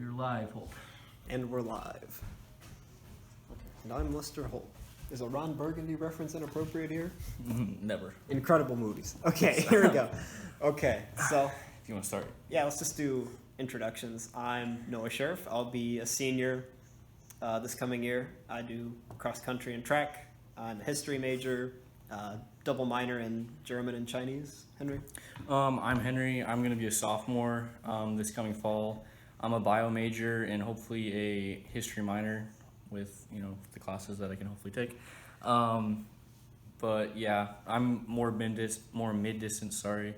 We're live, Holt. And we're live. Okay. And I'm Lester Holt. Is a Ron Burgundy reference inappropriate here? Never. Incredible movies. Okay, here we go. Okay, so. If you want to start. Yeah, let's just do introductions. I'm Noah Scherf. I'll be a senior this coming year. I do cross country and track. I'm a history major, double minor in German and Chinese. Henry? I'm Henry. I'm going to be a sophomore this coming fall. I'm a bio major and hopefully a history minor with, the classes that I can hopefully take. But yeah, I'm more mid-distance, sorry.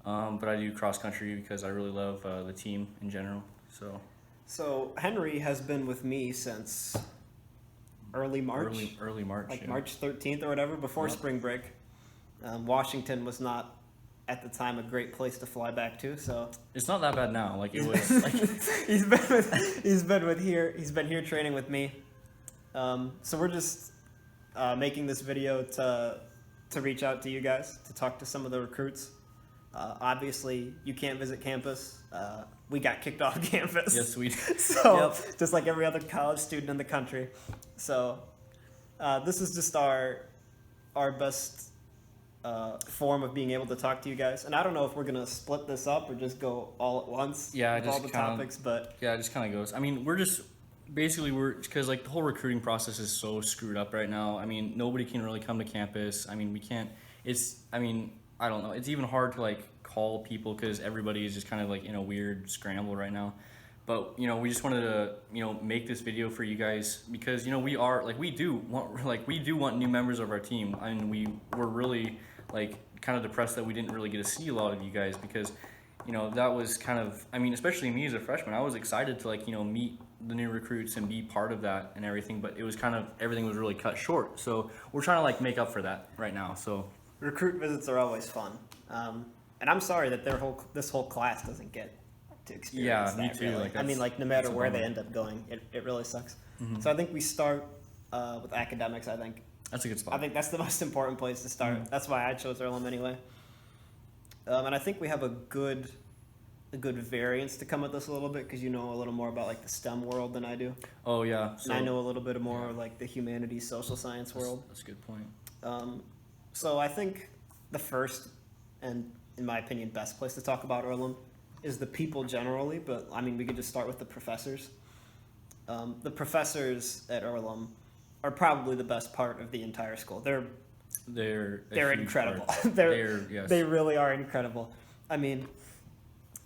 But I do cross country because I really love the team in general. So Henry has been with me since early March. Early March. Like yeah. March 13th or whatever, before spring break. Washington was not at the time a great place to fly back to, so it's not that bad now. Like it was. he's been here training with me. So we're just making this video to reach out to you guys, to talk to some of the recruits. Obviously, you can't visit campus. We got kicked off campus. Yes, we did. So, just like every other college student in the country. So, this is just our best form of being able to talk to you guys. And I don't know if we're going to split this up or just go all at once with all the topics. But yeah, it just kind of goes. I mean, because like the whole recruiting process is so screwed up right now. I mean, nobody can really come to campus. I mean, we can't. I don't know. It's even hard to like call people because everybody is just kind of like in a weird scramble right now. But we just wanted to make this video for you guys because we do want new members of our team, and we're really like kind of depressed that we didn't really get to see a lot of you guys because that was kind of, I mean, especially me as a freshman, I was excited to meet the new recruits and be part of that and everything, but it was kind of, everything was really cut short. So we're trying to make up for that right now. So recruit visits are always fun. And I'm sorry that this whole class doesn't get to experience that. Yeah, me too. Really. No matter where they end up going, it really sucks. Mm-hmm. So I think we start with academics, I think. That's a good spot. I think that's the most important place to start. Mm-hmm. That's why I chose Earlham anyway. And I think we have a good variance to come at this a little bit because you know a little more about the STEM world than I do. Oh yeah. And I know a little bit more the humanities, social science world. That's a good point. So I think the first and, in my opinion, best place to talk about Earlham is the people generally, but I mean we could just start with the professors. The professors at Earlham are probably the best part of the entire school. They're incredible. They really are incredible. I mean,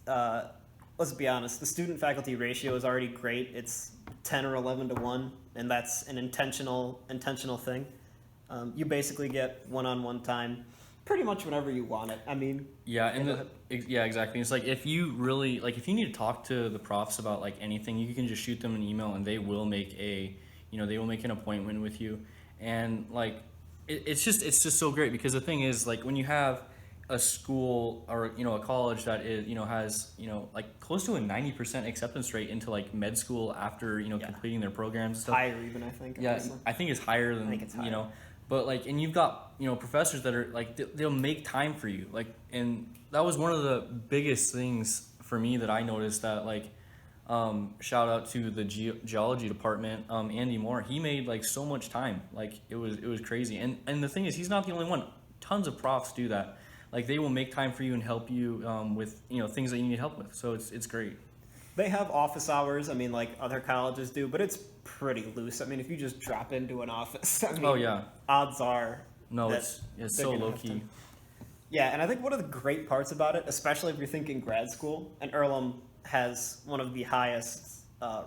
let's be honest. The student-faculty ratio is already great. It's 10 or 11 to 1, and that's an intentional thing. You basically get one-on-one time pretty much whenever you want it. I mean, exactly. It's if you really if you need to talk to the profs about anything, you can just shoot them an email and they will make an appointment with you. And it's just so great because the thing is when you have a school or a college that is has close to a 90% acceptance rate into med school after completing their programs and stuff. Higher even, I think. Yeah, I think it's higher than But and you've got professors that are they'll make time for you and that was one of the biggest things for me that I noticed that shout out to the geology department, Andy Moore. He made so much time. It was crazy. And the thing is, he's not the only one. Tons of profs do that. They will make time for you and help you with things that you need help with. So it's great. They have office hours. I mean, other colleges do, but it's pretty loose. I mean, if you just drop into an office, odds are it's so low key. Yeah, and I think one of the great parts about it, especially if you're thinking grad school, and Earlham has one of the highest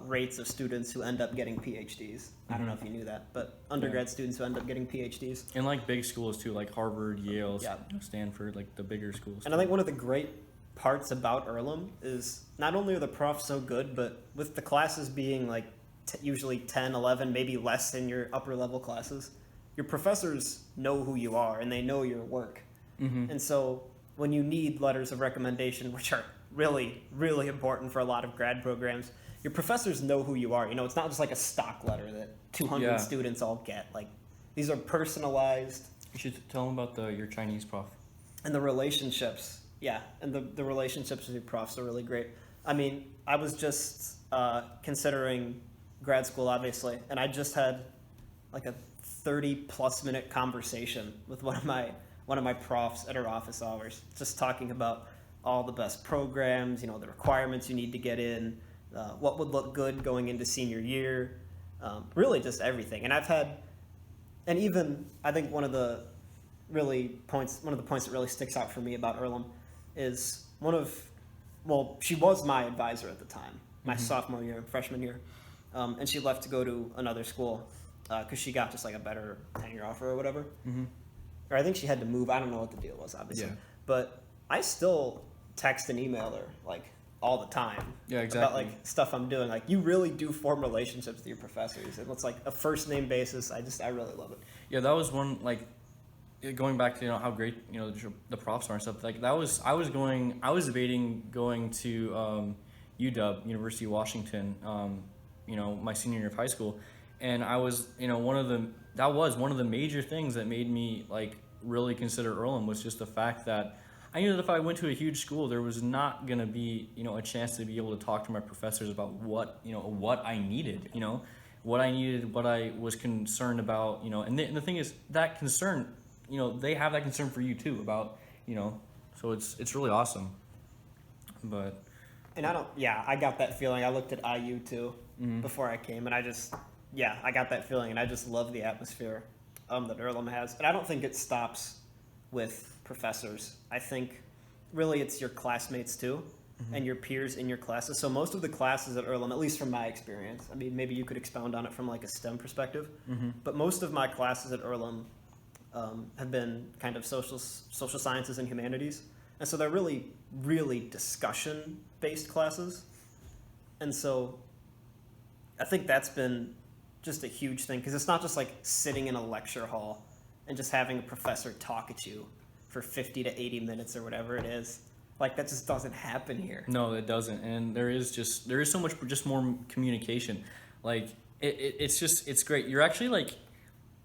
rates of students who end up getting PhDs. I don't know if you knew that, but undergrad students who end up getting PhDs. And big schools too, Harvard, Yale, Stanford, the bigger schools. And I think one of the great parts about Earlham is not only are the profs so good, but with the classes being usually 10, 11, maybe less in your upper level classes, your professors know who you are and they know your work. Mm-hmm. And so when you need letters of recommendation, which are really, really important for a lot of grad programs, your professors know who you are. It's not just a stock letter that 200 students all get. These are personalized. You should tell them about your Chinese prof. And the relationships. Yeah, and the relationships with your profs are really great. I mean, I was just considering grad school, obviously, and I just had like a 30-plus minute conversation with one of my profs at our office hours, just talking about all the best programs, the requirements you need to get in, what would look good going into senior year, really just everything. And even I think one of the points that really sticks out for me about Earlham is she was my advisor at the time, my sophomore year, freshman year, and she left to go to another school because she got just like a better tenure offer or whatever. Or I think she had to move. I don't know what the deal was, obviously. Yeah. But I still text and email her like all the time. Yeah, exactly. About like stuff I'm doing. Like, you really do form relationships with your professors, and it's like a first name basis. I really love it. Yeah, that was one, like, going back to how great the profs are and stuff. Like, I was debating going to UW, University of Washington, my senior year of high school, and I was one of the major things that made me like really consider Earlham was just the fact that I knew that if I went to a huge school, there was not going to be a chance to be able to talk to my professors about what I needed, what I was concerned about, and the thing is that concern, they have that concern for you too about, so it's really awesome. But And I got that feeling. I looked at IU too before I came, and I got that feeling, and I just love the atmosphere that Earlham has. And I don't think it stops with professors. I think really it's your classmates too, and your peers in your classes. So most of the classes at Earlham, at least from my experience, I mean, maybe you could expound on it from like a STEM perspective, but most of my classes at Earlham have been kind of social sciences and humanities. And so they're really, really discussion-based classes. And so I think that's been just a huge thing, because it's not just like sitting in a lecture hall and just having a professor talk at you for 50 to 80 minutes or whatever it is. Like, that just doesn't happen here. No, it doesn't. And there is so much just more communication. Like, it's great. You're actually like,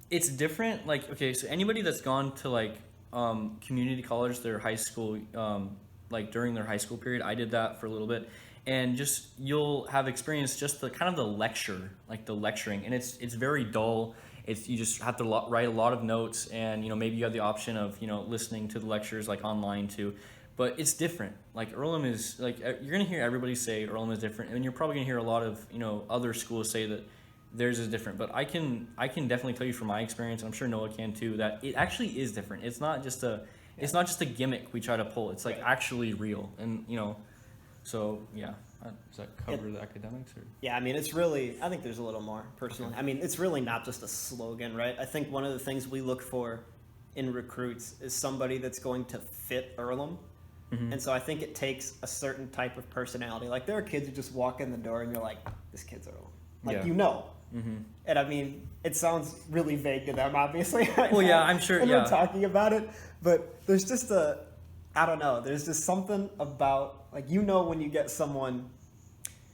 it's different. Like, okay, so anybody that's gone to like community college, their high school, like during their high school period, I did that for a little bit, and just you'll have experienced just the kind of the lecture, like the lecturing, and it's very dull. You just have to write a lot of notes, and maybe you have the option of listening to the lectures like online too, but it's different. Like, Earlham is like, you're gonna hear everybody say Earlham is different, and you're probably gonna hear a lot of other schools say that theirs is different. But I can definitely tell you from my experience, and I'm sure Noah can too, that it actually is different. It's not just a gimmick we try to pull. It's like actually real, and so yeah. Does that cover the academics? Or? Yeah, I mean, it's really, I think there's a little more, personally. Okay. I mean, it's really not just a slogan, right? I think one of the things we look for in recruits is somebody that's going to fit Earlham. And so I think it takes a certain type of personality. Like, there are kids who just walk in the door and you're like, this kid's Earlham. Like, And I mean, it sounds really vague to them, obviously. Right well, now, yeah, I'm sure, when we're talking about it. But there's just I don't know, there's just something about, like, when you get someone,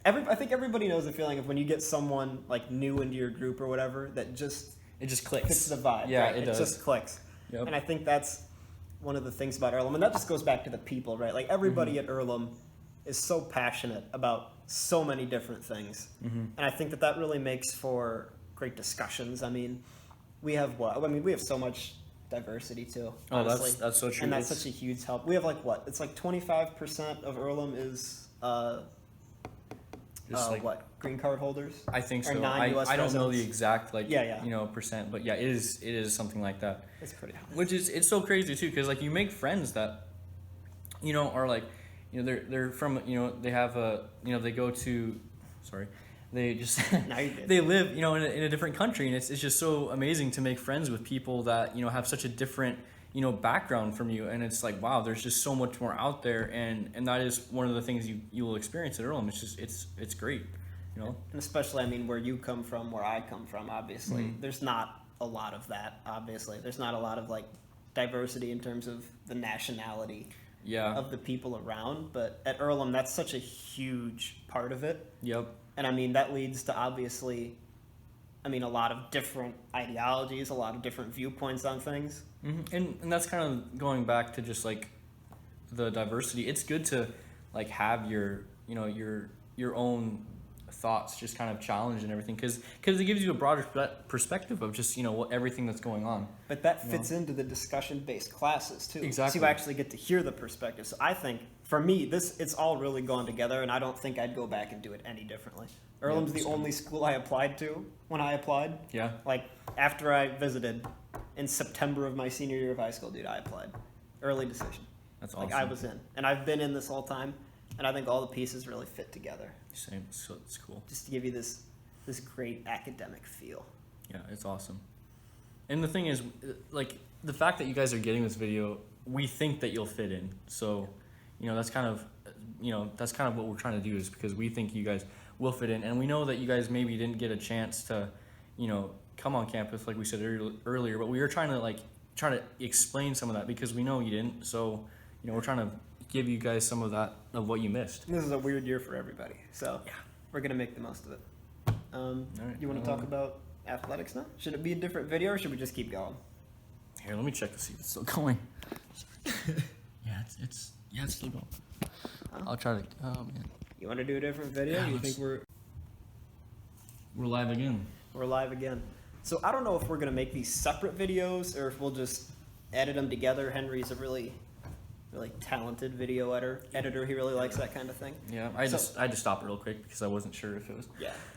I think everybody knows the feeling of when you get someone, like, new into your group or whatever, that it just clicks. Fits the vibe. Yeah, right? it does. It just clicks. Yep. And I think that's one of the things about Earlham. And that just goes back to the people, right? Like, everybody at Earlham is so passionate about so many different things. And I think that really makes for great discussions. I mean, we have so much diversity too. Honestly. Oh, that's so true. And that's such a huge help. We have like what? It's like 25% of Earlham is green card holders? I think so. Non-US I don't know residents. the exact Yeah. percent, but yeah, it is something like that. It's pretty high. Which is, it's so crazy too, because like you make friends that are like they're from they have they go to they just they live in a different country, and it's just so amazing to make friends with people that have such a different background from you, and it's like, wow, there's just so much more out there, and that is one of the things you will experience at Earlham. It's just it's great, And especially, I mean, where you come from, where I come from, obviously there's not a lot of that. Obviously, there's not a lot of like diversity in terms of the nationality of the people around, but at Earlham, that's such a huge part of it. Yep. And I mean, that leads to obviously, a lot of different ideologies, a lot of different viewpoints on things. And that's kind of going back to just like the diversity. It's good to like have your your own thoughts just kind of challenged and everything, because it gives you a broader perspective of just everything that's going on. But that fits into the discussion-based classes too. Exactly. So you actually get to hear the perspective. So I think for me, it's all really gone together, and I don't think I'd go back and do it any differently. Earlham's the only school I applied to when I applied. Yeah. Like after I visited in September of my senior year of high school, dude, I applied. Early decision. That's like awesome. I was in, and I've been in this whole time, and I think all the pieces really fit together. Same. So it's cool. Just to give you this great academic feel. Yeah, it's awesome. And the thing is, like, the fact that you guys are getting this video, we think that you'll fit in. So, that's kind of what we're trying to do, is because we think you guys will fit in, and we know that you guys maybe didn't get a chance to, come on campus like we said earlier, but we were trying to explain some of that because we know you didn't. So, we're trying to give you guys some of that, of what you missed. This is a weird year for everybody, so yeah, we're gonna make the most of it. Right, you want to talk about athletics now? Should it be a different video, or should we just keep going? Here, let me check to see if it's still going. Yeah, it's still going. I'll try to. Oh man. You want to do a different video? Yeah, You think we're live again? We're live again. So I don't know if we're gonna make these separate videos or if we'll just edit them together. Henry's a really talented video editor. He really likes that kind of thing. Yeah, I had to stop it real quick because I wasn't sure if it was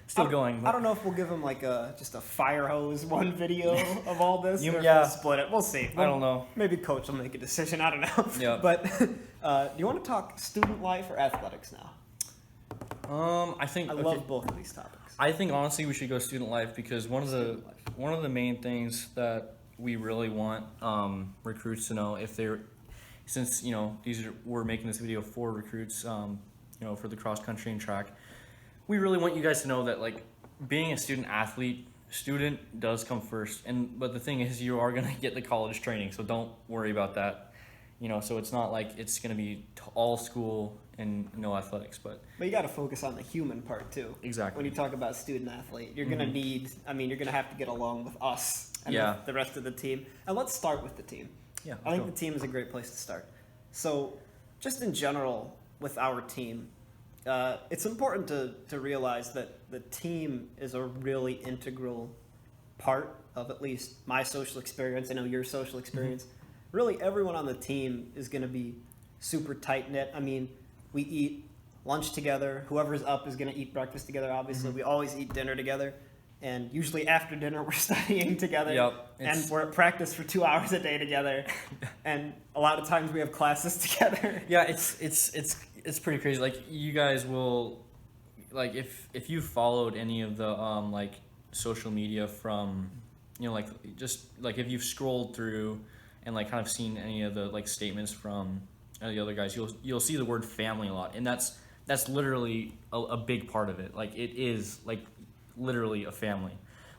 still going. But I don't know if we'll give him like just a fire hose one video of all this. Or if yeah. we'll split it. We'll see. I don't know. Maybe coach will make a decision. I don't know. Yeah. But do you want to talk student life or athletics now? I think I love both of these topics. I think honestly we should go student life, because one of the main things that we really want recruits to know, if they're, since we're making this video for recruits, for the cross country and track, we really want you guys to know that, like, being a student athlete, student does come first, but the thing is, you are going to get the college training, so don't worry about that. So it's not like it's going to be all school and no athletics, but you got to focus on the human part too. Exactly. When you talk about student athlete, you're going to need, you're going to have to get along with us and with the rest of the team. And let's start with the team. Yeah. I think the team is a great place to start. So just in general with our team, it's important to realize that the team is a really integral part of at least my social experience. I know your social experience. Really, everyone on the team is going to be super tight-knit. We eat lunch together. Whoever's up is going to eat breakfast together, obviously. We always eat dinner together. And usually after dinner, we're studying together. Yep, and we're at practice for 2 hours a day together. And a lot of times we have classes together. Yeah, it's pretty crazy. Like, you guys will, like, if you followed any of the social media from, just like if you've scrolled through and like kind of seen any of the like statements from the other guys, you'll see the word family a lot, and that's literally a big part of it. Like, it is like literally a family.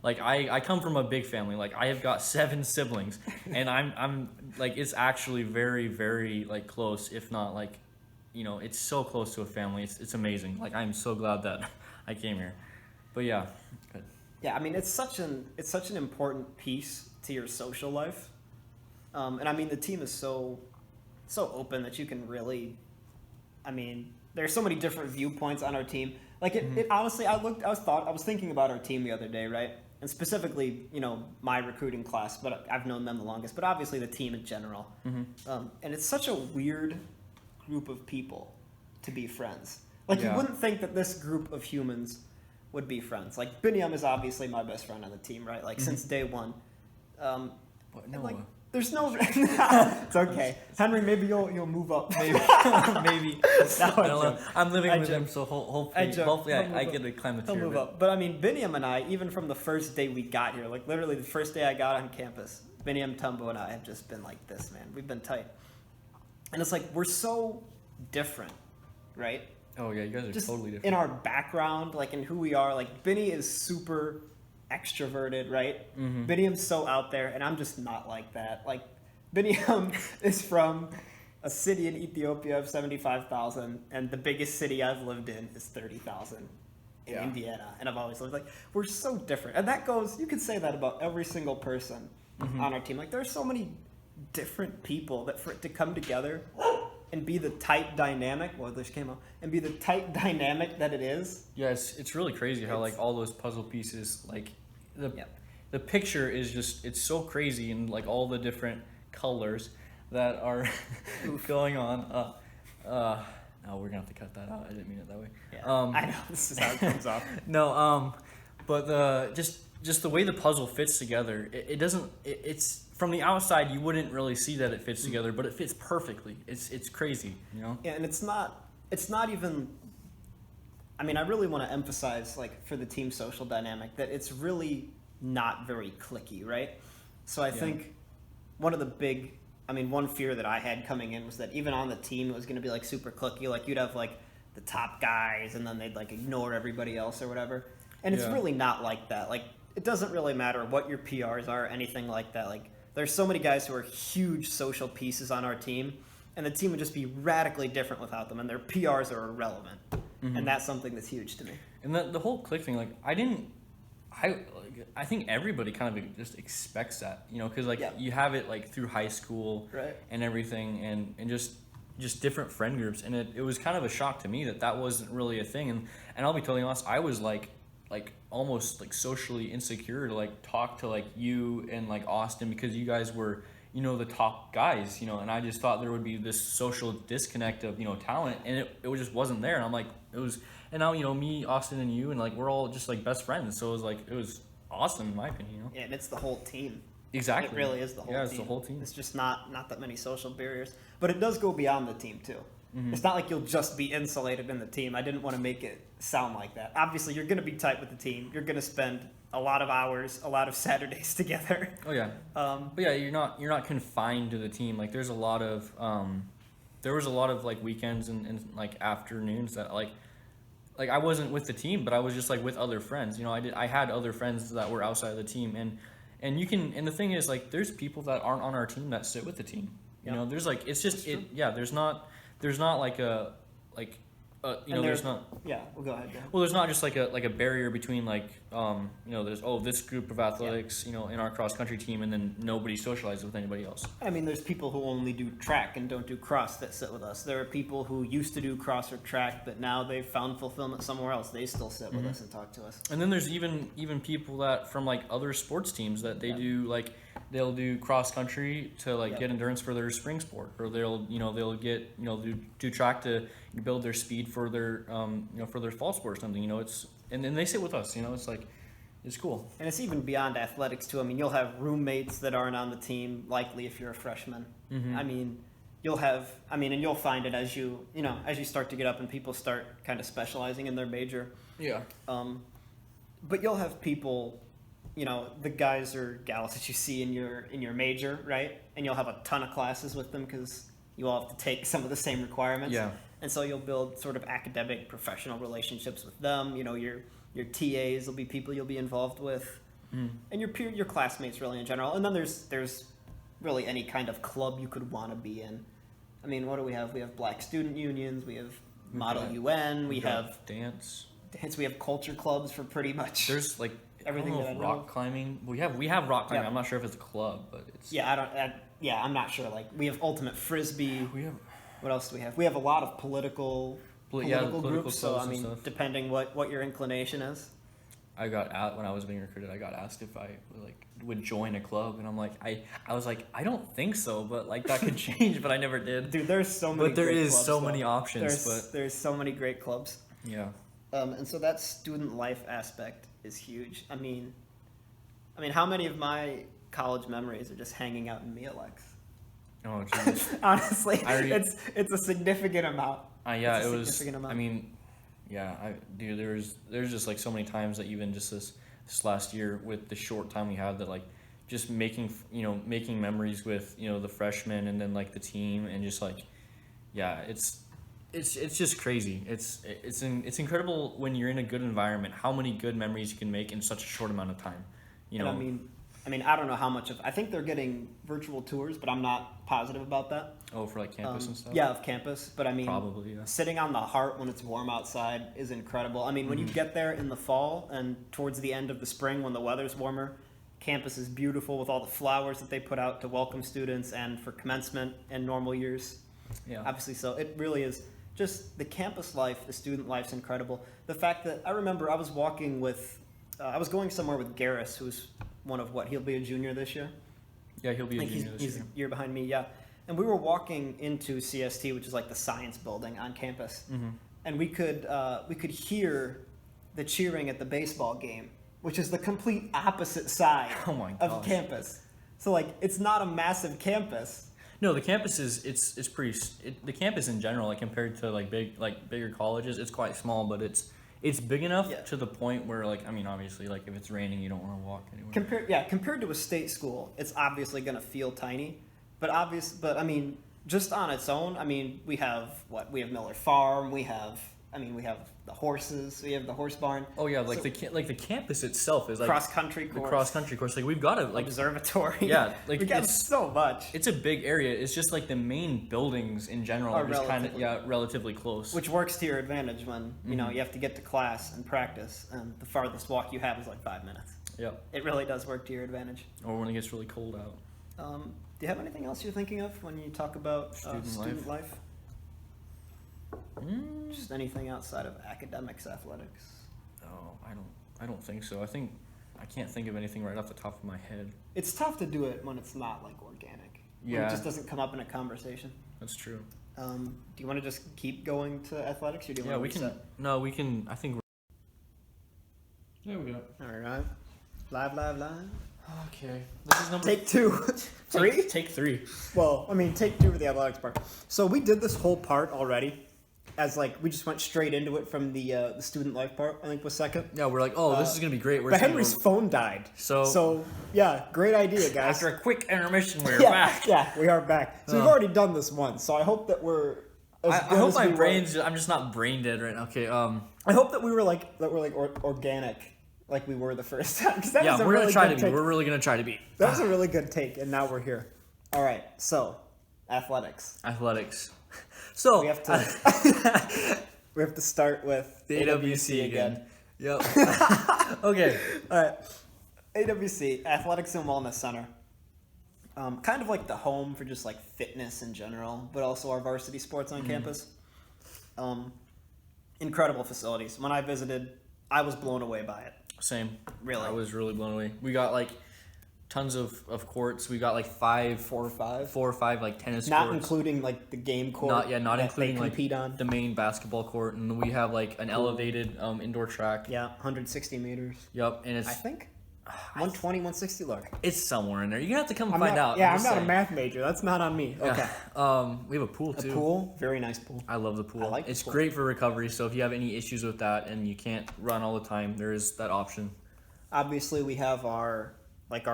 Like, I come from a big family. Like, I have got 7 siblings, and I'm like, it's actually very, very like close, if not like, it's so close to a family. It's amazing. Like, I'm so glad that I came here. But yeah, good. Yeah, it's such an important piece to your social life. And the team is so open that you can really, there's so many different viewpoints on our team. Like, it honestly, I was thinking about our team the other day, right? And specifically, my recruiting class, but I've known them the longest, but obviously the team in general. And it's such a weird group of people to be friends. Like, you wouldn't think that this group of humans would be friends. Like, Binyam is obviously my best friend on the team, right? Like, since day one. But no. Like, there's no. It's okay, Henry. Maybe you'll move up. Maybe. I'm living with him, so hopefully I get to climb the tier. He'll move up. But Binyam and I, even from the first day we got here, like literally the first day I got on campus, Binyam, Tumbo, and I have just been like this, man. We've been tight, and it's like we're so different, right? Oh yeah, you guys are just totally different in our background, like in who we are. Like, Binny is super extroverted, right? Binyam's so out there, and I'm just not like that. Like, Binyam is from a city in Ethiopia of 75,000, and the biggest city I've lived in is 30,000 in Indiana, and I've always lived like, we're so different. And that goes, you could say that about every single person on our team. Like, there's so many different people that for it to come together and be the tight dynamic. Well, this came up and be the tight dynamic that it is. Yeah, it's really crazy how like all those puzzle pieces, like the picture is just, it's so crazy, and like all the different colors that are going on. No, we're gonna have to cut that out. I didn't mean it that way. Yeah, I know this is how it comes off. No, but just the way the puzzle fits together, it doesn't. It's from the outside you wouldn't really see that it fits together, but it fits perfectly. It's crazy, you know. Yeah, and it's not even. I mean, I really want to emphasize, like, for the team social dynamic, that it's really not very cliquey, right? So I think one fear that I had coming in was that even on the team it was going to be like super cliquey. Like you'd have like the top guys, and then they'd like ignore everybody else or whatever. And it's really not like that. Like it doesn't really matter what your PRs are, or anything like that. Like there's so many guys who are huge social pieces on our team, and the team would just be radically different without them, and their PRs are irrelevant. And that's something that's huge to me. And the whole click thing, like I think everybody kind of just expects that, you know, because like you have it like through high school and everything, and just different friend groups, and it was kind of a shock to me that wasn't really a thing, and I'll be totally honest, I was like almost like socially insecure to like talk to like you and like Austin, because you guys were, you know, the top guys, you know, and I just thought there would be this social disconnect of, you know, talent, and it just wasn't there, and I'm like, and now, you know, me, Austin, and you, and like we're all just like best friends, so it was awesome in my opinion, you know. Yeah, and it's the whole team. Exactly. It really is the whole team. Yeah, it's the whole team. It's just not that many social barriers, but it does go beyond the team too. It's not like you'll just be insulated in the team. I didn't want to make it sound like that. Obviously, you're going to be tight with the team. You're going to spend a lot of hours, a lot of Saturdays together. Oh yeah. But yeah, you're not confined to the team. Like there was a lot of like weekends and like afternoons that like I wasn't with the team, but I was just like with other friends. You know, I had other friends that were outside of the team, and you can, and the thing is, like, there's people that aren't on our team that sit with the team. You know, there's like, it's just there's not like a you know, there's not. Yeah, well, go ahead. Well, there's not just like a barrier between like you know, there's this group of athletics, you know, in our cross country team, and then nobody socializes with anybody else. I mean, there's people who only do track and don't do cross that sit with us. There are people who used to do cross or track, but now they've found fulfillment somewhere else. They still sit with us and talk to us. And then there's even people that from like other sports teams that they do like, they'll do cross country to like get endurance for their spring sport, or they'll get, you know, do track to build their speed for their you know, for their fall sport or something. You know, it's, and then they sit with us. You know, it's like, it's cool. And it's even beyond athletics too. I mean, you'll have roommates that aren't on the team, likely if you're a freshman. I mean, and you'll find it as you start to get up and people start kind of specializing in their major. Yeah. But you'll have people, you know, the guys or gals that you see in your major, right? And you'll have a ton of classes with them because you all have to take some of the same requirements. Yeah. And so you'll build sort of academic, professional relationships with them. You know, your TAs will be people you'll be involved with, and your classmates really in general. And then there's really any kind of club you could want to be in. I mean, what do we have? We have Black student unions. We have Model UN. We have dance. We have culture clubs for pretty much. There's like everything. I don't know if rock climbing. We have rock climbing. I'm not sure if it's a club, but it's. Yeah, I'm not sure. Like we have ultimate frisbee. We have. What else do we have? We have a lot of political groups. So I mean, depending what your inclination is. When I was being recruited, I got asked if I would join a club, and I'm like, I was like, I don't think so, but like that could change, but I never did. Dude, there's so many. But there is clubs, so many options. There's so many great clubs. Yeah. And so that student life aspect is huge. I mean, how many of my college memories are just hanging out in Mealex? Oh, geez. Honestly, it's a significant amount. Yeah, it was. I mean, yeah, dude, there's just like so many times that even just this last year with the short time we had that like just making memories with, you know, the freshmen and then like the team, and just like, yeah, it's just crazy. It's incredible when you're in a good environment how many good memories you can make in such a short amount of time. You know. I mean, I don't know how much I think they're getting virtual tours, but I'm not positive about that. Oh, for like campus and stuff? Yeah, of campus. But I mean, probably, yeah. Sitting on the Hart when it's warm outside is incredible. I mean, when you get there in the fall and towards the end of the spring when the weather's warmer, campus is beautiful with all the flowers that they put out to welcome students and for commencement and normal years. Yeah. Obviously, so it really is just the campus life, the student life's incredible. The fact that I remember I was walking with, I was going somewhere with Garris, who's one of he'll be a junior this year. Yeah, he'll be a Like junior this he's year. a year behind me, yeah. And we were walking into CST, which is like the science building on campus, and we could hear the cheering at the baseball game, which is the complete opposite side Oh my of gosh. campus. So like it's not a massive campus. No, the campus it's pretty. The campus in general, like compared to bigger colleges, it's quite small, but it's big enough Yeah. to the point where like I mean obviously like if it's raining you don't want to walk anywhere. Compared to a state school, it's obviously going to feel tiny, but I mean, just on its own, I mean, we have Miller Farm, we have the horses, we have the horse barn. Oh yeah, like the campus itself is like cross country the course, cross country course. Like we've got to like observatory. Yeah, like we got it's so much, it's a big area. It's just like the main buildings in general are just kind of relatively close. which works to your advantage when you know you have to get to class and practice, and the farthest walk you have is like 5 minutes. Yeah. It really does work to your advantage. Or when it gets really cold out. Do you have anything else you're thinking of when you talk about student life? Just anything outside of academics, athletics? Oh, I don't think so. I can't think of anything right off the top of my head. It's tough to do it when it's not like organic. When Yeah. it just doesn't come up in a conversation. That's true. Do you want to just keep going to athletics, or do you Yeah, want we to can. No, we can. I think. There we go. All right. Live. Okay. This is number. Take 2. 3? Take 3. Well, I mean, take 2 for the athletics part. So we did this whole part already. As like we just went straight into it from the student life part. I think was second. Yeah, we're like, oh, this is gonna be great. We're But just gonna Henry's go- phone died. So yeah, great idea, guys. After a quick intermission, we're yeah, back. Yeah, we are back. So we've already done this once. So I hope that we're. I hope my brain's. I'm just not brain dead right now. Okay. I hope that we're organic, like we were the first time. Because that was a we're really gonna try good to be. take. We're really gonna try to be. That was a really good take, and now we're here. All right, so athletics. Athletics. So We have to. We have to start with the AWC again. Yep. Okay. All right. AWC, Athletics and Wellness Center. Kind of like the home for just like fitness in general, but also our varsity sports on campus. Incredible facilities. When I visited, I was blown away by it. Same. Really? I was really blown away. We got like tons of courts. We got like 4 or 5 like tennis Not courts. including like the game court. Not that including they compete like on. the main basketball court, and we have like an elevated indoor track. Yeah, 160 meters. Yep, and it's I think 120, 160. Look, it's somewhere in there. You're gonna have to come and I'm find not, out. Yeah, I'm just not a saying. math major. That's not on me. Okay. Yeah. We have a pool too. A pool, very nice pool. I love the pool. I like the it's pool. great for recovery. So if you have any issues with that and you can't run all the time, there is that option. Obviously, we have our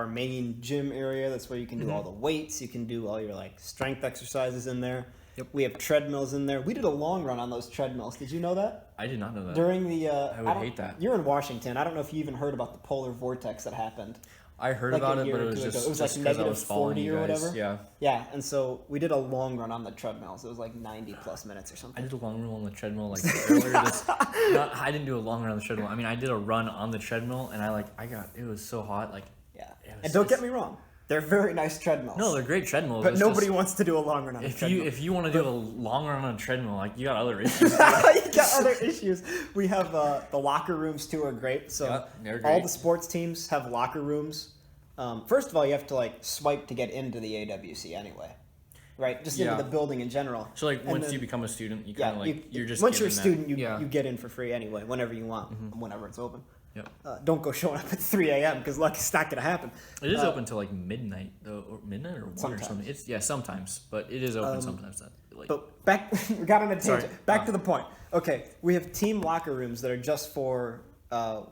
main gym area. That's where you can do all the weights. You can do all your like strength exercises in there. Yep. We have treadmills in there. We did a long run on those treadmills. Did you know that? I did not know that. During the I would hate that. You're in Washington. I don't know if you even heard about the polar vortex that happened. I heard like about a it, year but or it was two just ago. It was just like 'cause I negative was following 40 you or guys. whatever. Yeah. Yeah, and so we did a long run on the treadmills. It was like 90 plus minutes or I something. did a long run on the treadmill like earlier this. I didn't do a long run on the treadmill. I mean, I did a run on the treadmill, and it was so hot. Like, Yeah. it was- And don't get me wrong. They're very nice treadmills. no, they're great treadmills. but It's nobody just- wants to do a long run on a treadmill. if you want to do a long run on a treadmill, like you got other issues. You got other issues. We have the locker rooms too are great. So Yeah, they're all great. the sports teams have locker rooms. First of all, you have to like swipe to get into the AWC anyway, right? Just into Yeah. the building in general. So like And once then- you become a student, you Yeah, kind of like you're just once you're a given student, that. you get in for free anyway, whenever you want, whenever it's open. Yep. Don't go showing up at 3 a.m. because luck it's not gonna happen. It is open till like midnight though, or midnight or 1 Sometimes. or something. It's sometimes, but it is open sometimes. That like But back, we got on a tangent. Sorry. Back to the point. Okay, we have team locker rooms that are just for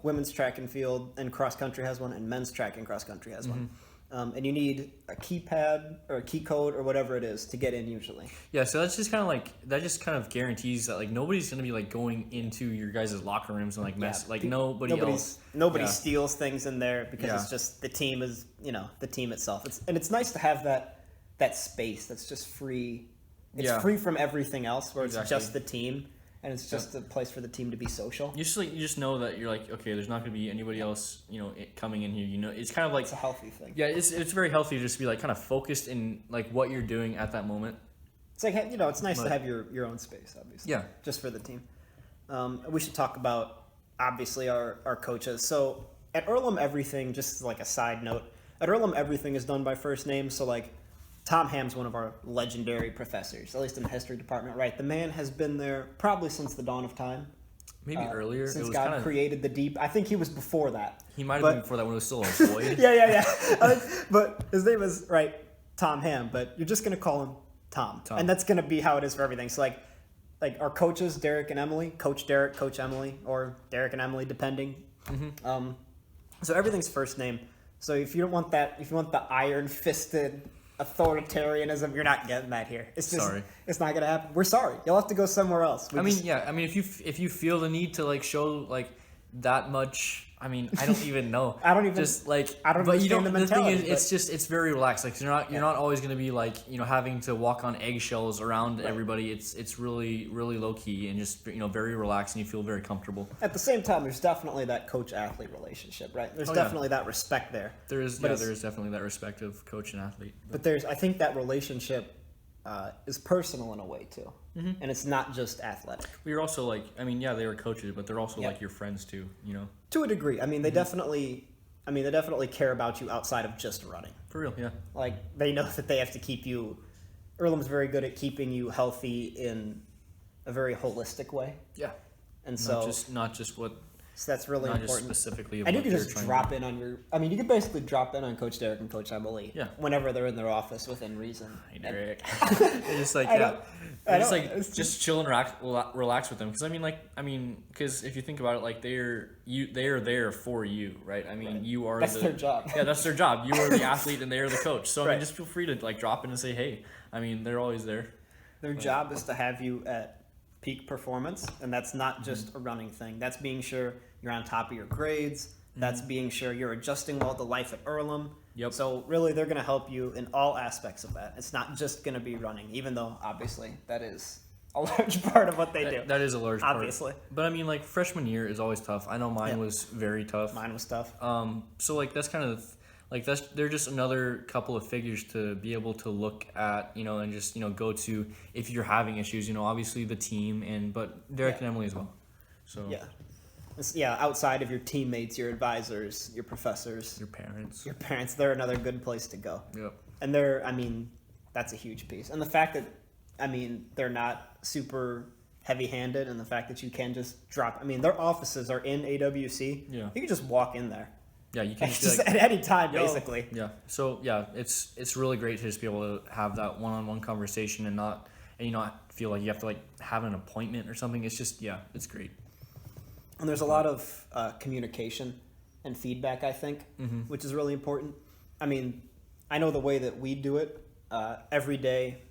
women's track and field, and cross country has one, and men's track and cross country has one. And you need a keypad or a key code or whatever it is to get in usually. yeah, so that's just kind of like that. Just kind of guarantees that like nobody's gonna be like going into your guys' locker rooms and like mess. Yeah, like pe- nobody else. Nobody Yeah. steals things in there because Yeah. it's just the team is the team itself. It's nice to have that space that's just free. It's Yeah. free from everything else where it's Exactly. just the team and it's just a place for the team to be social. You just know that you're like, okay, there's not gonna be anybody else coming in here. It's kind of like It's a healthy thing. yeah, it's very healthy to just be like kind of focused in like what you're doing at that moment. It's like, it's nice But- to have your own space, obviously. Yeah. Just for the team. We should talk about, obviously, our coaches. So at Earlham, everything, just like a side note, at Earlham, everything is done by first name. So, like, Tom Ham's one of our legendary professors, at least in the history department, right? The man has been there probably since the dawn of time. Maybe earlier. Since it was God kind of. created the deep. I think he was before that. He might have But- been before that when it was still a void. Yeah. But his name is, right, Tom Ham, but you're just going to call him Tom. Tom. And that's going to be how it is for everything. So, like our coaches, Derek and Emily, Coach Derek, Coach Emily, or Derek and Emily, depending. Mm-hmm. So everything's first name. So if you don't want that, if you want the iron-fisted authoritarianism, you're not getting that here. It's just, Sorry. It's not going to happen. We're sorry. You'll have to go somewhere else. I mean, if you feel the need to like show like that much, I mean, I don't even know. I don't even- just like. I don't But you understand don't. the The thing mentality, is, it's very relaxed. Like you're not always gonna be like having to walk on eggshells around Right. everybody. It's really low key and just very relaxed and you feel very comfortable. At the same time, there's definitely that coach-athlete relationship, right? There's Oh, yeah. definitely that respect there. There is But it's- there is definitely that respect of coach and athlete. But I think that relationship is personal in a way too, and it's not just athletic. We are also like, I mean, they were coaches, but they're also Yeah. like your friends too. To a degree, I mean, they definitely care about you outside of just running. For real, yeah. Like they know that they have to keep you. Earlham's very good at keeping you healthy in a very holistic way, Yeah. and so Not just what. so that's really Not just important. specifically. And you what can they're just trying to drop in on your. I mean, you can basically drop in on Coach Derek and Coach Emily. Yeah. Whenever they're in their office within reason. Hey, And- Derek. They're just like, I know. I Just know. like, It's- just chill and relax with them. Because because if you think about it, like they are there for you, right? I mean, Right. you are That's their job. Yeah, that's their job. You are the athlete and they are the coach. So I Right. mean, just feel free to like drop in and say, hey. I mean, they're always there. Their job is to have you at peak performance, and that's not Mm-hmm. just a running thing. That's being sure you're on top of your grades. That's being sure you're adjusting well to life at Earlham. Mm-hmm. Yep. So really, they're going to help you in all aspects of that. It's not just going to be running, even though obviously that is a large part of what they do. That is a large part. Obviously. But I mean, like freshman year is always tough. I know mine Yeah. was very tough. Mine was tough. So like that's kind of like they're just another couple of figures to be able to look at, and just go to if you're having issues. Obviously the team but Derek Yeah. and Emily as well. So Yeah, outside of your teammates, your advisors, your professors, your parents. your parents, they're another good place to go. Yep. And that's a huge piece. And the fact that, they're not super heavy-handed, and the fact that you can just drop. Their offices are in AWC. Yeah. You can just walk in there. Yeah, you can just be Just like, at any time, "Yo." basically. Yeah. So yeah, it's really great to just be able to have that one-on-one conversation and not feel like you have to like have an appointment or something. It's just it's great. And there's a lot of communication and feedback, I think, Mm-hmm. which is really important. I know the way that we do it every day,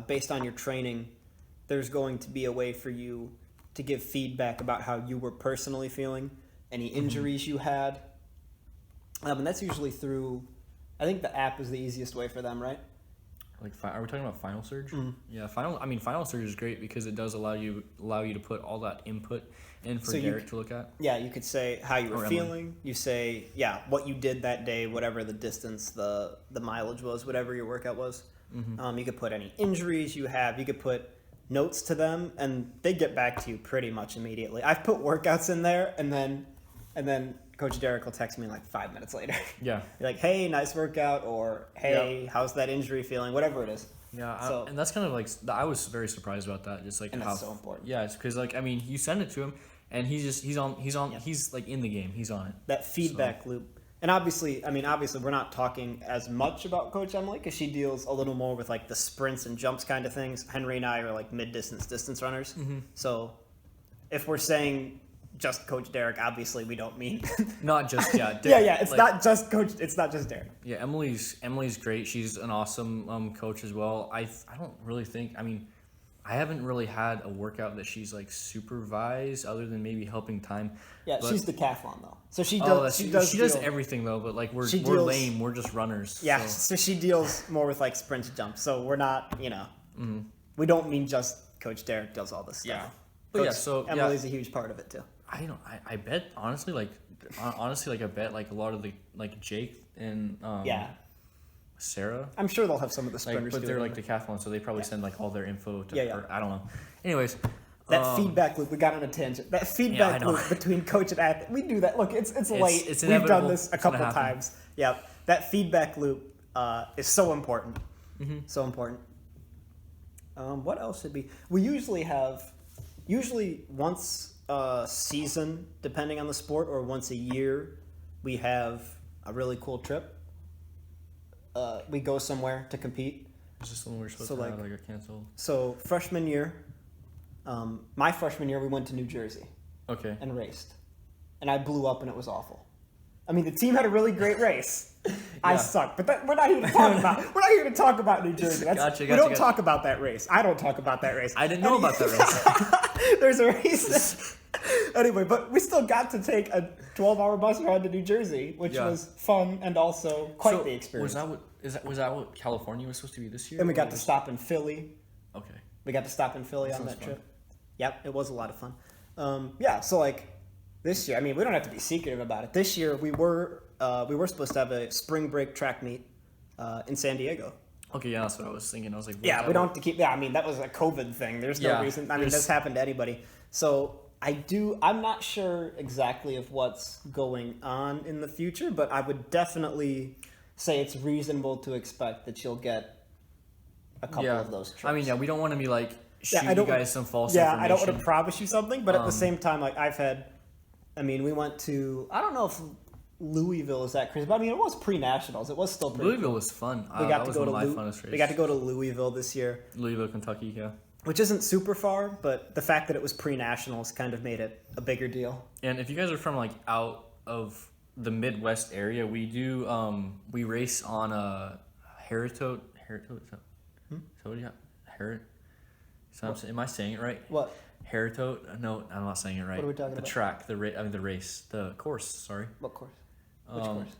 based on your training, there's going to be a way for you to give feedback about how you were personally feeling, any Mm-hmm. injuries you had. And that's usually through, I think the app is the easiest way for them, right? Like, are we talking about Final Surge? Mhm. Yeah, Final Surge is great because it does allow you to put all that input in for So you Derek to look at. Yeah, you could say how you Or were Emily. feeling. You say, what you did that day, whatever the distance, the mileage was, whatever your workout was. Mm-hmm. You could put any injuries you have. You could put notes to them, and they get back to you pretty much immediately. I've put workouts in there, and then Coach Derek will text me like 5 minutes later. Yeah. Be like, hey, nice workout, or hey, how's that injury feeling? Whatever it is. Yeah, So- and that's kind of like I was very surprised about that. Just like And how that's so important. Yeah, it's because like you send it to him, and he's like in the game. He's on it. That feedback loop. And obviously we're not talking as much about Coach Emily because she deals a little more with like the sprints and jumps kind of things. Henry and I are like distance runners. Mm-hmm. So if we're saying just Coach Derek, obviously we don't mean. Not just It's not just Coach. It's not just Derek. Yeah, Emily's great. She's an awesome coach as well. I don't really think. I haven't really had a workout that she's like supervised other than maybe helping time. Yeah, But- she's decathlon though, so she Oh, does. she does deal- everything though. But like we're She we're deals- lame. We're just runners. Yeah, So. so she deals more with like sprints, jumps. So we're not, Mm-hmm. we don't mean just Coach Derek does all this stuff. Yeah. But Coach Emily's a huge part of it too. I bet honestly like I bet like a lot of the like Jake and Yeah. Sarah. I'm sure they'll have some of the Like, sprinters. but they're doing like it. decathlon, so they probably send like all their info to Yeah, yeah. her. I don't know. Anyways, That feedback loop, we got on a tangent. That feedback I know. loop between coach and athlete, we do that. Look, it's late. it's We've done inevitable. this a It's gonna couple happen. times. Yeah, that feedback loop is so important. Mm-hmm. So important. What else should be? We usually once a season, depending on the sport, or once a year, we have a really cool trip. We go somewhere to compete. is this the one we're supposed So, to have like- that got canceled? So freshman year, my freshman year, we went to New Jersey Okay. and raced, and I blew up, and it was awful. I mean, the team had a really great race. I Yeah. sucked, but we're not here to talk about. We're not here to talk about New Jersey. Gotcha, we gotcha, don't gotcha. talk about that race. I don't talk about that race. I didn't know about that race. There's a race. Anyway, but we still got to take a 12-hour bus ride to New Jersey, which Yeah. was fun and also quite So, the experience. Was that what California was supposed to be this year? And we or got to was- stop in Philly. Okay. We got to stop in Philly on sounds that fun. trip. Yep, it was a lot of fun. Yeah, so like this year, I mean, we don't have to be secretive about it. This year, we were supposed to have a spring break track meet in San Diego. Okay, yeah, that's what I was thinking. I was like, Yeah, we don't have to keep. Yeah, I mean, that was a COVID thing. There's no Yeah, reason. I mean, there's- this happened to anybody. So I'm not sure exactly of what's going on in the future, but I would definitely say it's reasonable to expect that you'll get a couple of those trips. I mean, yeah, we don't want to be like shoot I don't you guys some false Yeah, information. I don't want to promise you something, but at the Um, same time, like we went to, I don't know if Louisville is that crazy, but I mean, it was pre-nationals. It was still pretty Louisville was fun. We that got to was go one to of my funnest races. we got to go to Louisville this year, Louisville, Kentucky. Yeah. which isn't super far, but the fact that it was pre-nationals kind of made it a bigger deal. And if you guys are from like out of the Midwest area, we do we race on a Heritote. So what do you have? Am I saying it right? What? Heritote? No, I'm not saying it right. What are we talking the about? Track, the race, the course. Sorry. What course? Which Um, course?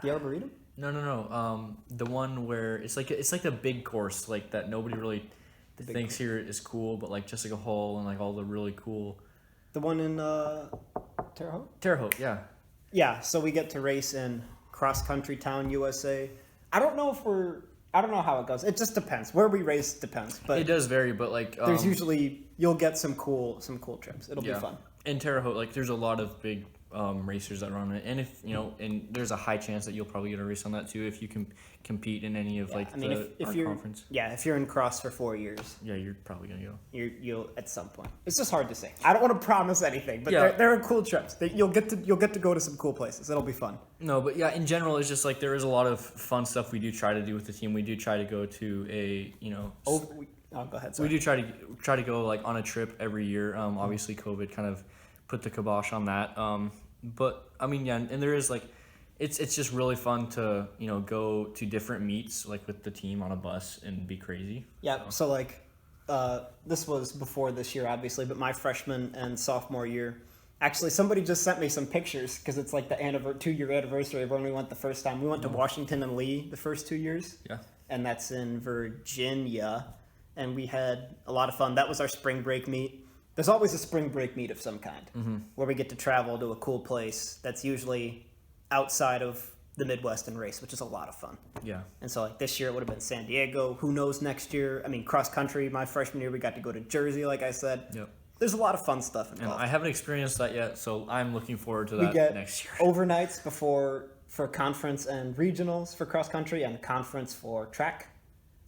The Arboretum? No. The one where it's like the big course, like that nobody really big thinks here is cool, but like Jessica Hall and like all the really cool The one in Terre Haute? Terre Haute. Yeah. Yeah, so we get to race in cross country town, USA. I don't know how it goes. It just depends. Where we race depends, but It does vary, but like there's usually you'll get some cool trips. It'll be fun. In Terre Haute, like there's a lot of big racers that run it, and if you know, and there's a high chance that you'll probably get a race on that too if you can compete in any of like I mean, if our you're conference. if you're in cross for 4 years, Yeah, you're probably gonna go. you'll at some point. It's just hard to say. I don't want to promise anything, but Yeah. there are cool trips. You'll get to go to some cool places. It'll be fun. No, but yeah, in general, it's just like there is a lot of fun stuff we do try to do with the team. We do try to go to Go ahead. we Sorry. do try to go like on a trip every year. Obviously, COVID kind of put the kibosh on that. But I mean, yeah, and there is like, it's just really fun to go to different meets like with the team on a bus and be crazy. Yeah, so like, this was before this year, obviously, but my freshman and sophomore year, actually, somebody just sent me some pictures because it's like the 2-year anniversary of when we went the first time. We went to Washington and Lee the first 2 years, Yeah. and that's in Virginia, and we had a lot of fun. That was our spring break meet. There's always a spring break meet of some kind where we get to travel to a cool place that's usually outside of the Midwest and race, which is a lot of fun. Yeah. And so like this year it would have been San Diego. Who knows next year? I mean, cross country, my freshman year, we got to go to Jersey, like I said. Yep. There's a lot of fun stuff And involved. I haven't experienced that yet, so I'm looking forward to We that get next year. overnights for conference and regionals for cross country and conference for track.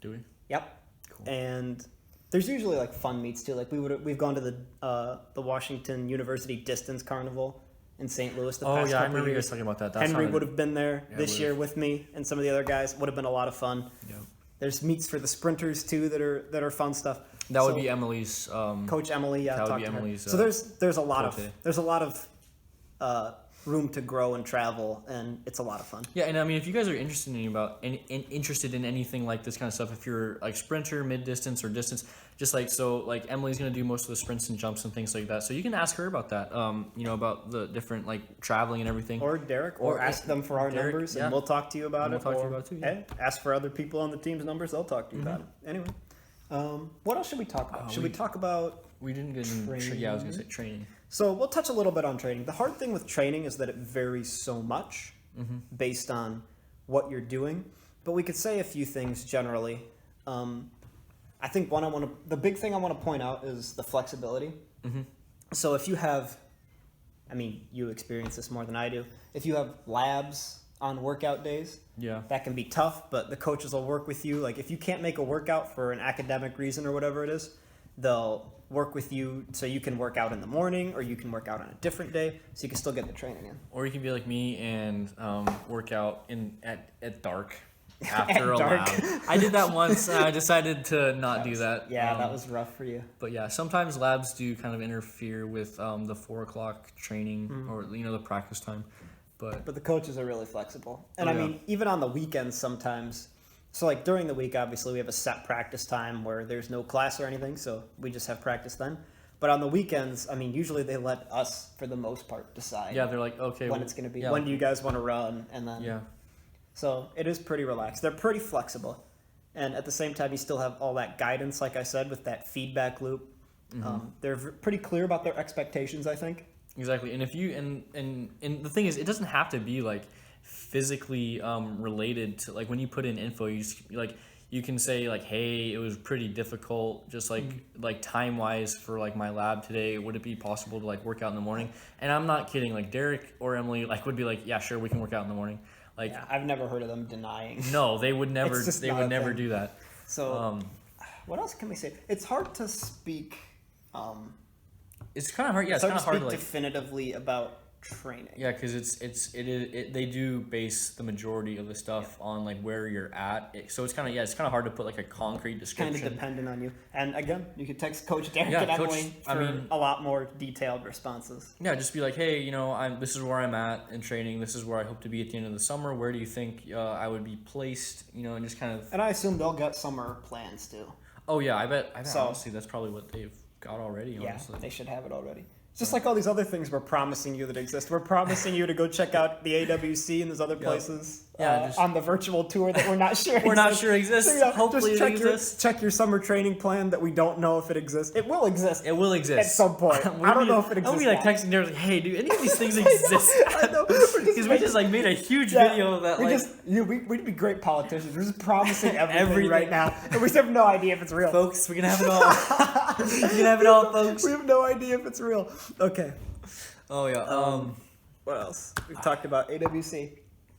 Do we? Yep. Cool. And there's usually like fun meets too. Like we've gone to the Washington University Distance Carnival in St. Louis the Oh past yeah, I couple remember you years. guys talking about that. Henry would have been there Yeah, this would've. year with me and some of the other guys. Would have been a lot of fun. Yeah. There's meets for the sprinters too that are fun stuff. That would So, be Emily's. Coach Emily. Yeah, that would talked be to her. Emily's, So there's a lot forte. of room to grow and travel, and it's a lot of fun. Yeah, and I mean, if you guys are interested interested in anything like this kind of stuff, if you're like sprinter, mid distance, or distance, just like Emily's gonna do most of the sprints and jumps and things like that. So you can ask her about that. About the different like traveling and everything. Or Derek, or ask them for our Derek, numbers, yeah. and we'll talk to you about And it. we'll talk to or, you about it too, yeah. Hey, ask for other people on the team's numbers; they'll talk to you about it. Anyway, what else should we talk about? Should we talk about? We didn't get into yeah, I was gonna say training. So we'll touch a little bit on training. The hard thing with training is that it varies so much based on what you're doing. but we could say a few things generally. I think the big thing I want to point out is the flexibility. Mm-hmm. So if you have, I mean, you experience this more than I do. If you have labs on workout days, Yeah. that can be tough, but the coaches will work with you. Like if you can't make a workout for an academic reason or whatever it is, they'll work with you so you can work out in the morning or you can work out on a different day so you can still get the training in. Or you can be like me and work out at dark after a dark. lab. I did that once. And I decided to not do that. Yeah, that was rough for you. But yeah, sometimes labs do kind of interfere with the 4 o'clock training or the practice time. But the coaches are really flexible. And Oh, I yeah. mean, even on the weekends sometimes. So like during the week, obviously we have a set practice time where there's no class or anything, so we just have practice then. But on the weekends, I mean, usually they let us, for the most part, decide yeah, they're like, okay, when it's going to be. yeah. When do you guys want to run? And then Yeah. So it is pretty relaxed. They're pretty flexible. And at the same time, you still have all that guidance, like I said, with that feedback loop. They're pretty clear about their expectations, I think. Exactly. And if you and the thing is, it doesn't have to be like physically related to like when you put in info, you can say like, hey, it was pretty difficult, just like time wise for like my lab today. Would it be possible to like work out in the morning? And I'm not kidding. Like Derek or Emily like would be like, yeah, sure, we can work out in the morning. Like, Yeah, I've never heard of them denying. no, they would never. It's just They not would a never thing. do that. So what else can we say? It's hard to speak. It's kind of hard. Yeah, It's it's hard kind to of hard speak to like. definitively about training. Yeah, because they do base the majority of the stuff on like where you're at. So it's kind of hard to put like a concrete Kind description. of dependent on you. And again, you could text Coach Derek Yeah, and Coach, Emily for I mean- a lot more detailed responses. Yeah, just be like, hey, this is where I'm at in training. This is where I hope to be at the end of the summer. Where do you think I would be placed? And just kind of. And I assume they'll get summer plans too. Oh yeah, I bet So- honestly that's probably what they've got already. Honestly. Yeah, they should have it already. Just like all these other things we're promising you that exist. We're promising you to go check out the AWC and those other places Yeah, just- on the virtual tour that we're not sure We're not exists. sure exists. So, yeah, Hopefully just it check exists. check your summer training plan that we don't know if it exists. It will exist. It will exist At some point. I don't know if it I'll be exists like now. texting Derek, like, hey, do any of these things exist? I know. Because we just like made a huge video that like. We'd be great politicians. We're just promising everything, Everything. right now, and we have no idea if it's real. Folks, we can have it all. We can have it all, folks. We have no idea if it's real. Okay. Oh yeah. What else? We've talked about AWC.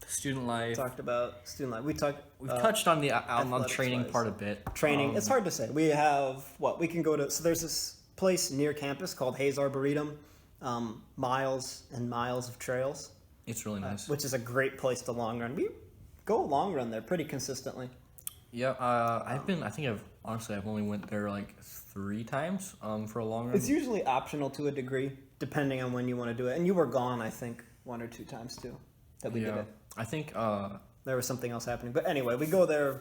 Student life. Talked about student life. We've touched on the athletics training wise. part a bit. Training. It's hard to say. We have we can go to. So there's this place near campus called Hayes Arboretum. Miles and miles of trails, It's really nice. which is a great place to long run. We go long run there pretty consistently. Yeah. I've only went there like 3 times. For a long run. It's usually optional to a degree, depending on when you want to do it. And you were gone, I think, 1 or 2 times too, that we did Yeah. it. I think. There was something else happening, but anyway, we go there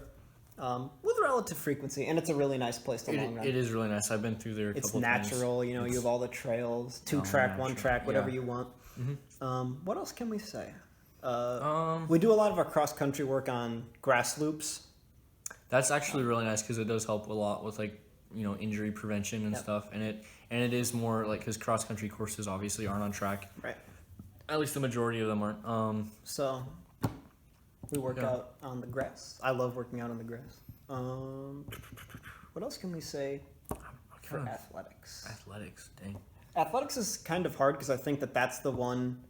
with relative frequency, and it's a really nice place to long run. It is really nice. I've been through there a It's couple times. natural, you have all the trails, 2 Oh, track, 1 natural. track, whatever Yeah. you want. What else can we say? Um, We do a lot of our cross country work on grass loops. That's actually really nice because it does help a lot with like injury prevention and Yep. stuff, and it is more like because cross country courses obviously aren't on track. Right. At least the majority of them aren't. So we work Yeah. out on the grass. I love working out on the grass. What else can we say for Kind of athletics? athletics, dang. Athletics is kind of hard because I think that's the one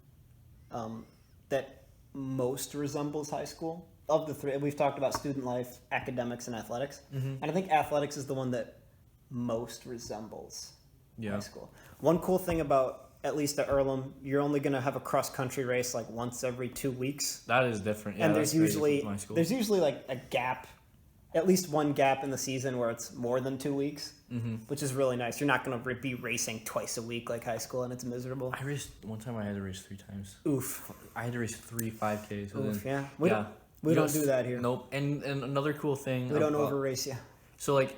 that most resembles high school. Of the 3, we've talked about student life, academics, and athletics. And I think athletics is the one that most resembles high Yeah. school. One cool thing about, at least at Earlham, you're only going to have a cross-country race like once every 2 weeks. That is different. Yeah, And that's very different from high school. there's usually like a gap, at least one gap in the season where it's more than 2 weeks, which is really nice. You're not going to be racing twice a week like high school, and it's miserable. I raced one time. I had to race 3 times. Oof. I had to race 3 5Ks. Oof, yeah. We don't do that here. Nope. And another cool thing. We don't over race you. So like,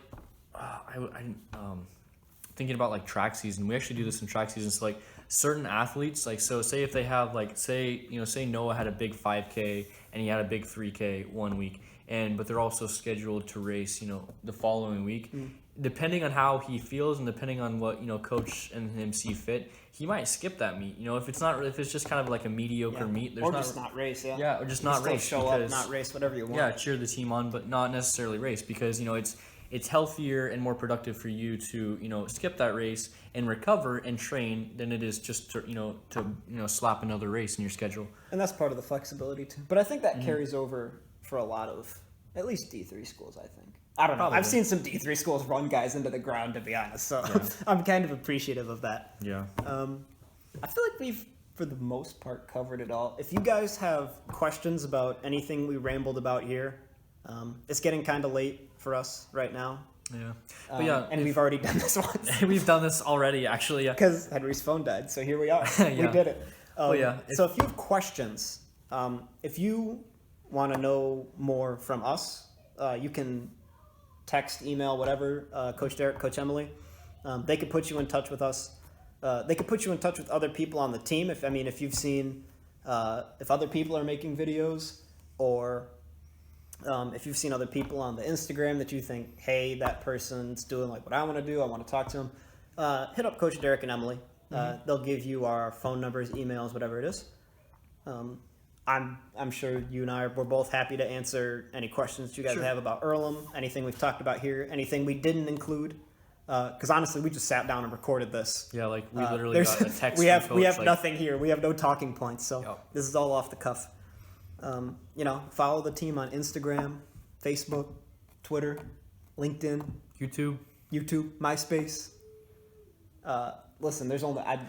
thinking about like track season, we actually do this in track season. So like certain athletes, like so say if they have like say Noah had a big 5K and he had a big 3K one week, but they're also scheduled to race the following week. depending on how he feels and depending on what coach and him see fit, he might skip that meet. If it's just kind of like a mediocre meet, there's or just not race. Yeah, or just you not still race. Show up, not race, whatever you want. Yeah, cheer the team on, but not necessarily race because it's healthier and more productive for you to skip that race and recover and train than it is just to slap another race in your schedule. And that's part of the flexibility too. But I think that carries over for a lot of at least D3 schools. I think. I don't know. Probably. I've seen some D3 schools run guys into the ground, to be honest. So I'm kind of appreciative of that. Yeah. I feel like we've, for the most part, covered it all. If you guys have questions about anything we rambled about here, it's getting kind of late for us right now. Yeah. But and we've already done this once. We've done this already, actually. Yeah. Because Henry's phone died, so here we are. Yeah. We did it. So if you have questions, if you want to know more from us, you can text, email, whatever, Coach Derek, Coach Emily. They could put you in touch with us. They could put you in touch with other people on the team. If you've seen, if other people are making videos, or if you've seen other people on the Instagram that you think, hey, that person's doing like what I want to do, I want to talk to them, hit up Coach Derek and Emily. They'll give you our phone numbers, emails, whatever it is. I'm sure you and we're both happy to answer any questions you guys have about Earlham, anything we've talked about here, anything we didn't include. Because honestly, we just sat down and recorded this. Yeah, like we literally got a text. we have from Coach, nothing here. We have no talking points, so this is all off the cuff. Follow the team on Instagram, Facebook, Twitter, LinkedIn, YouTube, MySpace. Listen, there's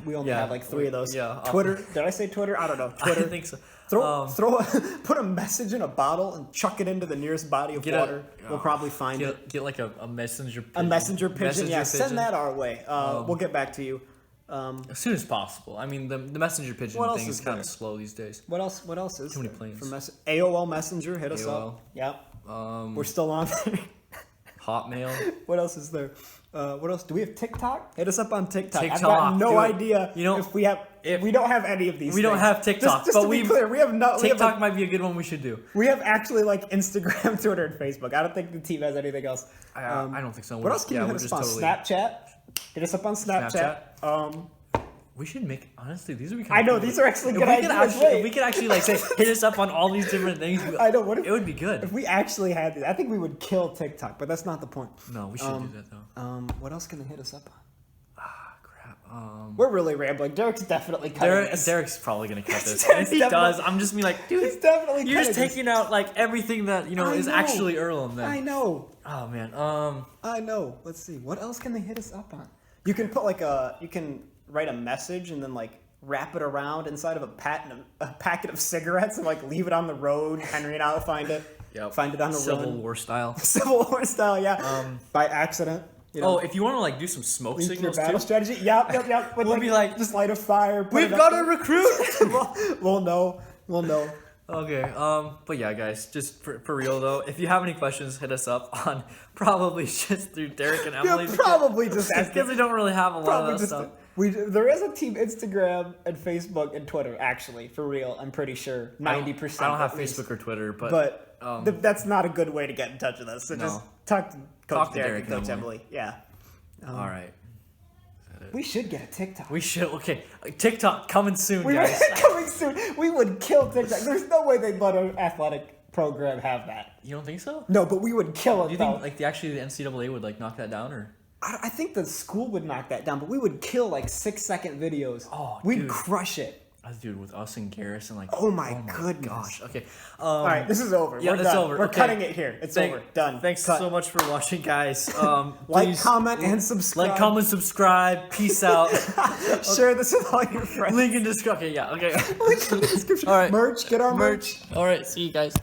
we only have like 3 of those. Yeah. Twitter. Did I say Twitter? I don't know. Twitter. I think so. Put a message in a bottle and chuck it into the nearest body of water. We'll probably find it. Get like a messenger pigeon. A messenger pigeon. Send that our way. We'll get back to you. As soon as possible. The messenger pigeon thing is kind of slow these days. What else is too many planes? AOL Messenger, hit us up. Yep. We're still on there. Hotmail. What else is there? What else? Do we have TikTok? Hit us up on TikTok. I've TikTok, got no idea if we have. We don't have any of these. We don't have TikTok, just but to be clear, we have no. TikTok might be a good one we should do. We have actually like Instagram, Twitter, and Facebook. I don't think the team has anything else. I don't think so. What else can you hit us on? Snapchat. Hit us up on Snapchat. We should make, honestly, these would be kind of cool. These are actually good ideas. If we could actually like say, hit us up on all these different things. I know. It would be good. If we actually had these, I think we would kill TikTok, but that's not the point. No, we shouldn't do that though. What else can they hit us up on? Crap. We're really rambling. Derek's definitely cutting this. Derek's probably going to cut this. If he does, I'm just like, dude, he's definitely you're just taking out like everything that, is actually Earlham then. I know. Oh man. I know. Let's see. What else can they hit us up on? You can put like you can write a message and then like wrap it around inside of a packet of cigarettes and like leave it on the road. Henry and I'll find it. Yep. Find it on the road. Civil War style. Civil War style, yeah. By accident. If you want to like do some smoke signals your battle strategy, yep. We'll be like, just light a fire. We've got a recruit. We'll know. Okay. But yeah, guys, just for real though, if you have any questions, hit us up on probably just through Derek and Emily. Yeah, probably just because we don't really have a lot of that stuff. There is a team Instagram and Facebook and Twitter, actually, for real. I'm pretty sure 90%. I don't have Facebook or Twitter, but that's not a good way to get in touch with us. So just talk to Coach Derek and Coach Emily. Yeah. All right. We should get a TikTok. We should. Okay, TikTok coming soon, guys. Coming soon. We would kill TikTok. There's no way they'd let an athletic program have that. You don't think so? No, but we would kill it. Do you think like the NCAA would like knock that down or? I think the school would knock that down, but we would kill like 6-second videos. Oh, we'd crush it. Dude, with us and Garrison, like, oh my goodness. Gosh. Okay. All right, this is over. Yeah, We're done. over. We're cutting it here. It's over. Done. Thanks so much for watching, guys. Like, comment, and subscribe. Like, comment, subscribe. Peace out. Share this with all your friends. Link in description. Okay, yeah. Okay. Link in the description. All right. Merch. Get our merch. All right. See you guys.